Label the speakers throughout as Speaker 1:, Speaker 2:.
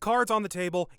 Speaker 1: Cards on the table.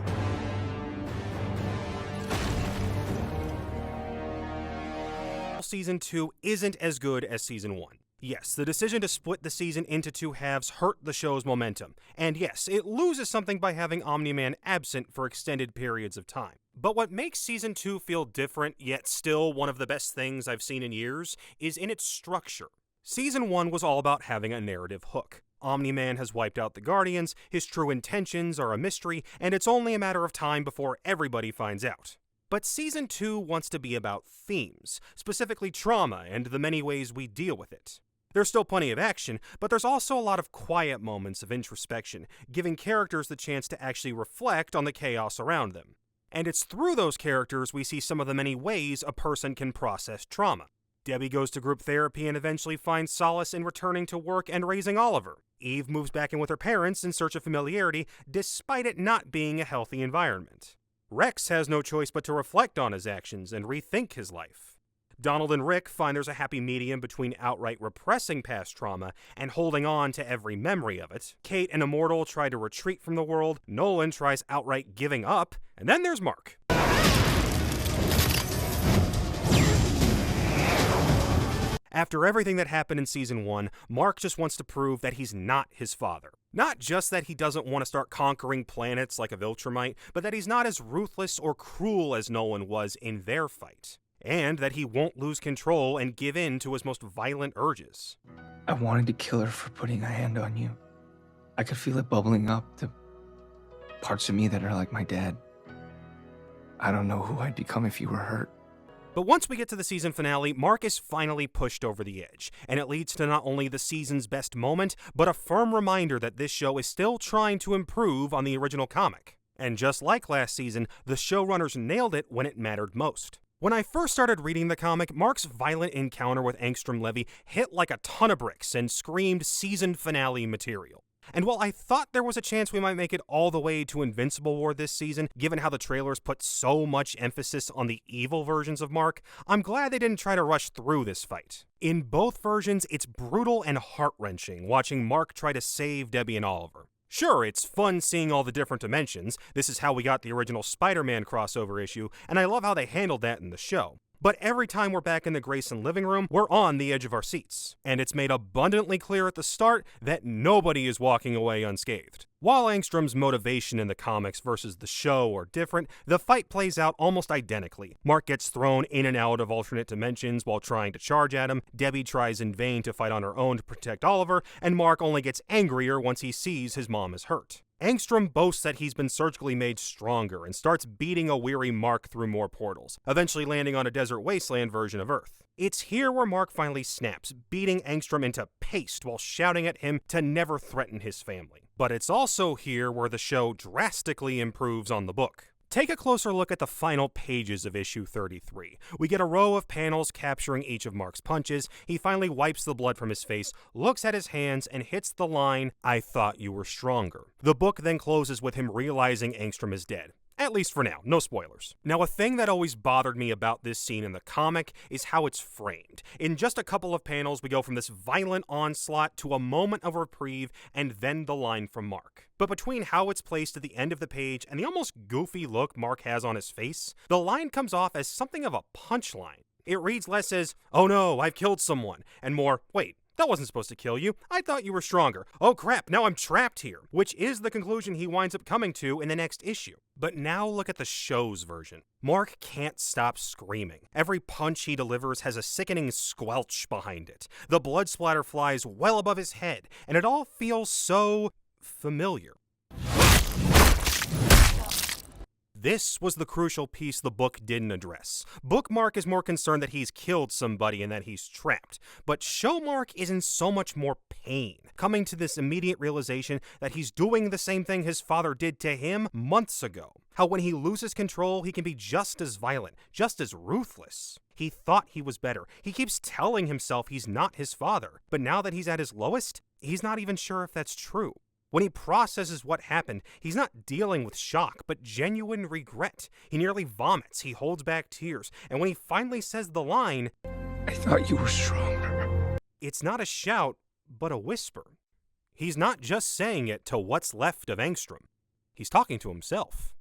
Speaker 1: Season 2 isn't as good as Season 1. Yes, the decision to split the season into 2 halves hurt the show's momentum. And yes, it loses something by having Omni-Man absent for extended periods of time. But what makes Season 2 feel different, yet still one of the best things I've seen in years, is in its structure. Season 1 was all about having a narrative hook. Omni-Man has wiped out the Guardians, his true intentions are a mystery, and it's only a matter of time before everybody finds out. But Season 2 wants to be about themes, specifically trauma and the many ways we deal with it. There's still plenty of action, but there's also a lot of quiet moments of introspection, giving characters the chance to actually reflect on the chaos around them. And it's through those characters we see some of the many ways a person can process trauma. Debbie goes to group therapy and eventually finds solace in returning to work and raising Oliver. Eve moves back in with her parents in search of familiarity, despite it not being a healthy environment. Rex has no choice but to reflect on his actions and rethink his life. Donald and Rick find there's a happy medium between outright repressing past trauma and holding on to every memory of it. Kate and Immortal try to retreat from the world, Nolan tries outright giving up, and then there's Mark. After everything that happened in Season 1, Mark just wants to prove that he's not his father. Not just that he doesn't want to start conquering planets like a Viltrumite, but that he's not as ruthless or cruel as Nolan was in their fight. And that he won't lose control and give in to his most violent urges.
Speaker 2: I wanted to kill her for putting a hand on you. I could feel it bubbling up, the parts of me that are like my dad. I don't know who I'd become if you were hurt.
Speaker 1: But once we get to the season finale, Mark is finally pushed over the edge, and it leads to not only the season's best moment, but a firm reminder that this show is still trying to improve on the original comic. And just like last season, the showrunners nailed it when it mattered most. When I first started reading the comic, Mark's violent encounter with Angstrom Levy hit like a ton of bricks and screamed season finale material. And while I thought there was a chance we might make it all the way to Invincible War this season, given how the trailers put so much emphasis on the evil versions of Mark, I'm glad they didn't try to rush through this fight. In both versions, it's brutal and heart-wrenching watching Mark try to save Debbie and Oliver. Sure, it's fun seeing all the different dimensions. This is how we got the original Spider-Man crossover issue, and I love how they handled that in the show. But every time we're back in the Grayson living room, we're on the edge of our seats. And it's made abundantly clear at the start that nobody is walking away unscathed. While Angstrom's motivation in the comics versus the show are different, the fight plays out almost identically. Mark gets thrown in and out of alternate dimensions while trying to charge at him, Debbie tries in vain to fight on her own to protect Oliver, and Mark only gets angrier once he sees his mom is hurt. Angstrom boasts that he's been surgically made stronger and starts beating a weary Mark through more portals, eventually landing on a desert wasteland version of Earth. It's here where Mark finally snaps, beating Angstrom into paste while shouting at him to never threaten his family. But it's also here where the show drastically improves on the book. Take a closer look at the final pages of issue 33. We get a row of panels capturing each of Mark's punches. He finally wipes the blood from his face, looks at his hands, and hits the line, "I thought you were stronger." The book then closes with him realizing Angstrom is dead. At least for now, no spoilers. Now, a thing that always bothered me about this scene in the comic is how it's framed. In just a couple of panels, we go from this violent onslaught to a moment of reprieve and then the line from Mark. But between how it's placed at the end of the page and the almost goofy look Mark has on his face, the line comes off as something of a punchline. It reads less as, "Oh no, I've killed someone," and more, "Wait, that wasn't supposed to kill you. I thought you were stronger. Oh crap, now I'm trapped here," which is the conclusion he winds up coming to in the next issue. But now look at the show's version. Mark can't stop screaming. Every punch he delivers has a sickening squelch behind it. The blood splatter flies well above his head, and it all feels so familiar. This was the crucial piece the book didn't address. Book Mark is more concerned that he's killed somebody and that he's trapped. But show Mark is in so much more pain, coming to this immediate realization that he's doing the same thing his father did to him months ago. How when he loses control, he can be just as violent, just as ruthless. He thought he was better. He keeps telling himself he's not his father. But now that he's at his lowest, he's not even sure if that's true. When he processes what happened, he's not dealing with shock, but genuine regret. He nearly vomits, he holds back tears, and when he finally says the line,
Speaker 2: "I thought you were stronger,"
Speaker 1: it's not a shout, but a whisper. He's not just saying it to what's left of Angstrom. He's talking to himself.